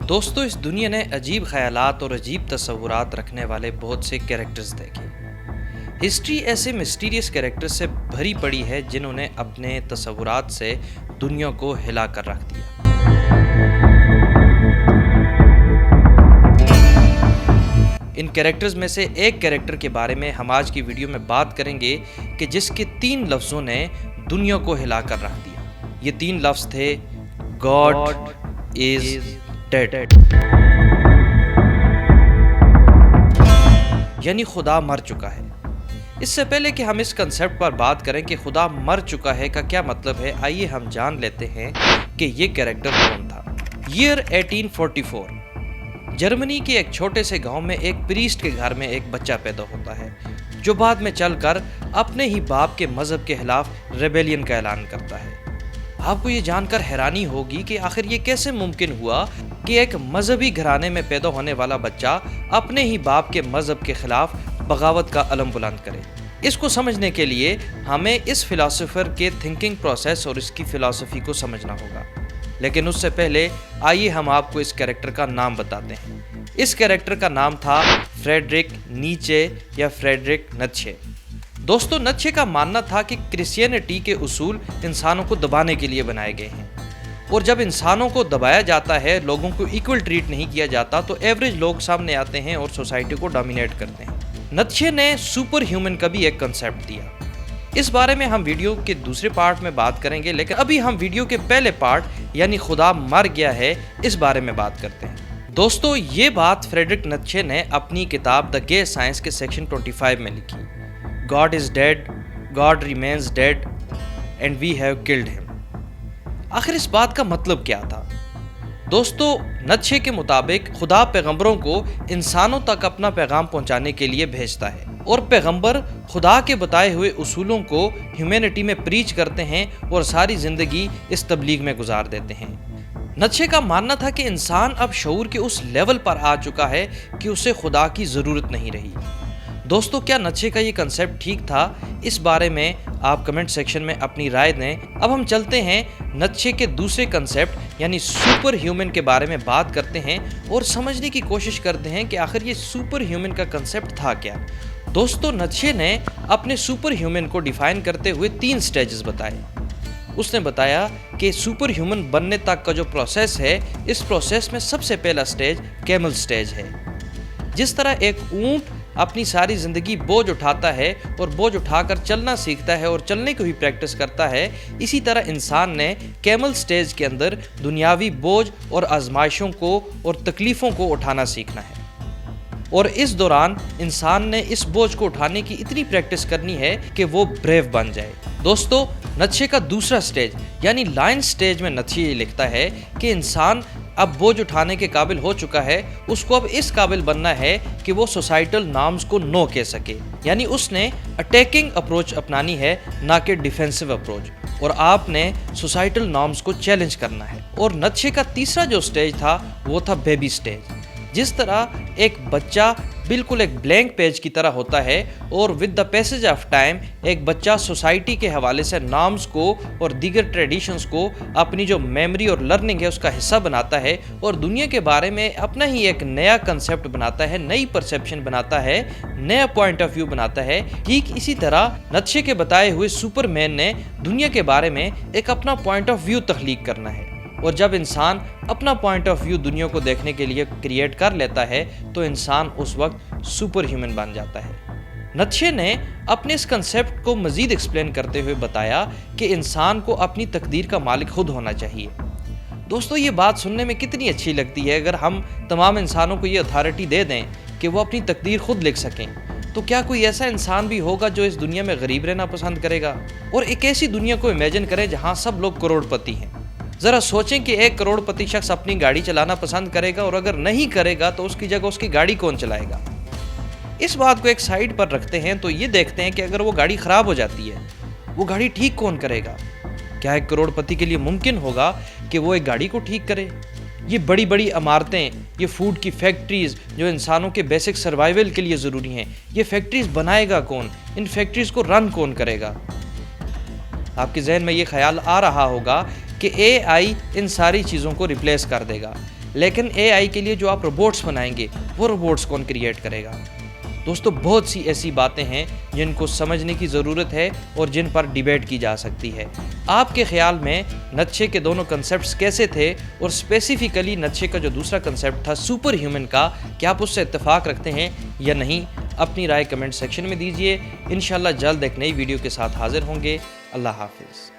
दोस्तों, इस दुनिया ने अजीब ख्यालात और अजीब तस्वुरात रखने वाले बहुत से कैरेक्टर्स देखे। हिस्ट्री ऐसे मिस्टीरियस कैरेक्टर्स से भरी पड़ी है जिन्होंने अपने तस्वुरात से दुनिया को हिला कर रख दिया। इन कैरेक्टर्स में से एक कैरेक्टर के बारे में हम आज की वीडियो में बात करेंगे कि जिसके 3 लफ्ज़ों ने दुनिया को हिला कर रख दिया। ये 3 लफ्ज़ थे गॉड इज डेड, यानी खुदा मर चुका है। इससे पहले कि हम इस कंसेप्ट पर बात करें कि खुदा मर चुका है का क्या मतलब है, आइए हम जान लेते हैं कि ये कैरेक्टर कौन था। ईयर 1844, जर्मनी के एक छोटे से गांव में एक प्रीस्ट के घर में एक बच्चा पैदा होता है जो बाद में चलकर अपने ही बाप के मजहब के खिलाफ रेबेलियन का ऐलान करता है। आपको ये जानकर हैरानी होगी कि आखिर ये कैसे मुमकिन हुआ कि एक मजहबी घराने में पैदा होने वाला बच्चा अपने ही बाप के मजहब के खिलाफ बगावत का अलम बुलंद करे। इसको समझने के लिए हमें इस फिलोसोफर के थिंकिंग प्रोसेस और इसकी फिलॉसफी को समझना होगा। लेकिन उससे पहले आइए हम आपको इस कैरेक्टर का नाम बताते हैं। इस कैरेक्टर का नाम था फ्रेडरिक नीचे या फ्रेडरिक नीत्शे। दोस्तों, नीत्शे का मानना था कि क्रिश्चियनिटी के उसूल इंसानों को दबाने के लिए बनाए गए हैं, और जब इंसानों को दबाया जाता है, लोगों को इक्वल ट्रीट नहीं किया जाता, तो एवरेज लोग सामने आते हैं और सोसाइटी को डोमिनेट करते हैं। नीत्शे ने सुपर ह्यूमन का भी एक कंसेप्ट दिया। इस बारे में हम वीडियो के दूसरे पार्ट में बात करेंगे, लेकिन अभी हम वीडियो के पहले पार्ट यानी खुदा मर गया है इस बारे में बात करते हैं। दोस्तों, ये बात फ्रेडरिक नीत्शे ने अपनी किताब द गे साइंस के सेक्शन 25 में लिखी। God is dead, God remains dead and we have killed him. आखिर इस बात का मतलब क्या था? दोस्तों, नीत्शे के मुताबिक खुदा पैगंबरों को इंसानों तक अपना पैगाम पहुंचाने के लिए भेजता है, और पैगंबर खुदा के बताए हुए उसूलों को ह्यूमैनिटी में प्रीच करते हैं और सारी जिंदगी इस तबलीग में गुजार देते हैं। नीत्शे का मानना था कि इंसान अब शऊर के उस लेवल पर आ चुका है कि उसे खुदा की ज़रूरत नहीं रही। दोस्तों, क्या नीत्शे का ये कंसेप्ट ठीक था? इस बारे में आप कमेंट सेक्शन में अपनी राय दें। अब हम चलते हैं नीत्शे के दूसरे कंसेप्ट यानी सुपर ह्यूमन के बारे में बात करते हैं और समझने की कोशिश करते हैं कि आखिर ये सुपर ह्यूमन का कंसेप्ट था क्या। दोस्तों, नीत्शे ने अपने सुपर ह्यूमन को डिफाइन करते हुए 3 स्टेजेस बताए। उसने बताया कि सुपर ह्यूमन बनने तक का जो प्रोसेस है, इस प्रोसेस में सबसे पहला स्टेज कैमल स्टेज है। जिस तरह एक ऊंट अपनी सारी ज़िंदगी बोझ उठाता है और बोझ उठाकर चलना सीखता है और चलने को भी प्रैक्टिस करता है, इसी तरह इंसान ने कैमल स्टेज के अंदर दुनियावी बोझ और आजमाइशों को और तकलीफ़ों को उठाना सीखना है, और इस दौरान इंसान ने इस बोझ को उठाने की इतनी प्रैक्टिस करनी है कि वो ब्रेव बन जाए। दोस्तों, नीत्शे का दूसरा स्टेज यानी लायन स्टेज में नीत्शे ये लिखता है कि इंसान अब बोझ उठाने के काबिल हो चुका है, उसको अब इस काबिल बनना है कि वो सोसाइटल नॉर्म्स को नो कह सके, यानी उसने अटैकिंग अप्रोच अपनानी है, ना कि डिफेंसिव अप्रोच, और आपने सोसाइटल नॉर्म्स को चैलेंज करना है। और नीत्शे का तीसरा जो स्टेज था वो था बेबी स्टेज। जिस तरह एक बच्चा बिल्कुल एक ब्लैंक पेज की तरह होता है, और with the passage of time एक बच्चा सोसाइटी के हवाले से नॉर्म्स को और दीगर ट्रेडिशंस को अपनी जो मेमोरी और लर्निंग है उसका हिस्सा बनाता है, और दुनिया के बारे में अपना ही एक नया कंसेप्ट बनाता है, नई परसेप्शन बनाता है, नया पॉइंट ऑफ व्यू बनाता है। ठीक इसी तरह नीत्शे के बताए हुए सुपरमैन ने दुनिया के बारे में एक अपना पॉइंट ऑफ व्यू तख्लीक करना है, और जब इंसान अपना पॉइंट ऑफ व्यू दुनिया को देखने के लिए क्रिएट कर लेता है तो इंसान उस वक्त सुपर ह्यूमन बन जाता है। नीत्शे ने अपने इस कंसेप्ट को मजीद एक्सप्लेन करते हुए बताया कि इंसान को अपनी तकदीर का मालिक खुद होना चाहिए। दोस्तों, ये बात सुनने में कितनी अच्छी लगती है। अगर हम तमाम इंसानों को ये अथॉरिटी दे दें कि वो अपनी तकदीर खुद लिख सकें, तो क्या कोई ऐसा इंसान भी होगा जो इस दुनिया में गरीब रहना पसंद करेगा? और एक ऐसी दुनिया को इमेजिन करें जहाँ सब लोग करोड़पति हैं। ज़रा सोचें कि 1 करोड़पति शख्स अपनी गाड़ी चलाना पसंद करेगा, और अगर नहीं करेगा तो उसकी जगह उसकी गाड़ी कौन चलाएगा? इस बात को एक साइड पर रखते हैं तो ये देखते हैं कि अगर वो गाड़ी ख़राब हो जाती है, वो गाड़ी ठीक कौन करेगा? क्या 1 करोड़पति के लिए मुमकिन होगा कि वो एक गाड़ी को ठीक करे? ये बड़ी बड़ी इमारतें, ये फूड की फैक्ट्रीज़ जो इंसानों के बेसिक सर्वाइवल के लिए ज़रूरी हैं, ये फैक्ट्रीज़ बनाएगा कौन? इन फैक्ट्रीज़ को रन कौन करेगा? आपके जहन में ये ख्याल आ रहा होगा कि एआई इन सारी चीज़ों को रिप्लेस कर देगा, लेकिन एआई के लिए जो आप रोबोट्स बनाएंगे वो रोबोट्स कौन क्रिएट करेगा? दोस्तों, बहुत सी ऐसी बातें हैं जिनको समझने की ज़रूरत है और जिन पर डिबेट की जा सकती है। आपके ख्याल में नच्छे के दोनों कंसेप्ट्स कैसे थे और स्पेसिफिकली नच्छे का जो दूसरा कंसेप्ट था सुपर ह्यूमन का, क्या आप उससे इत्तेफाक रखते हैं या नहीं? अपनी राय कमेंट सेक्शन में दीजिए। इंशाल्लाह जल्द एक नई वीडियो के साथ हाजिर होंगे। अल्लाह हाफिज़।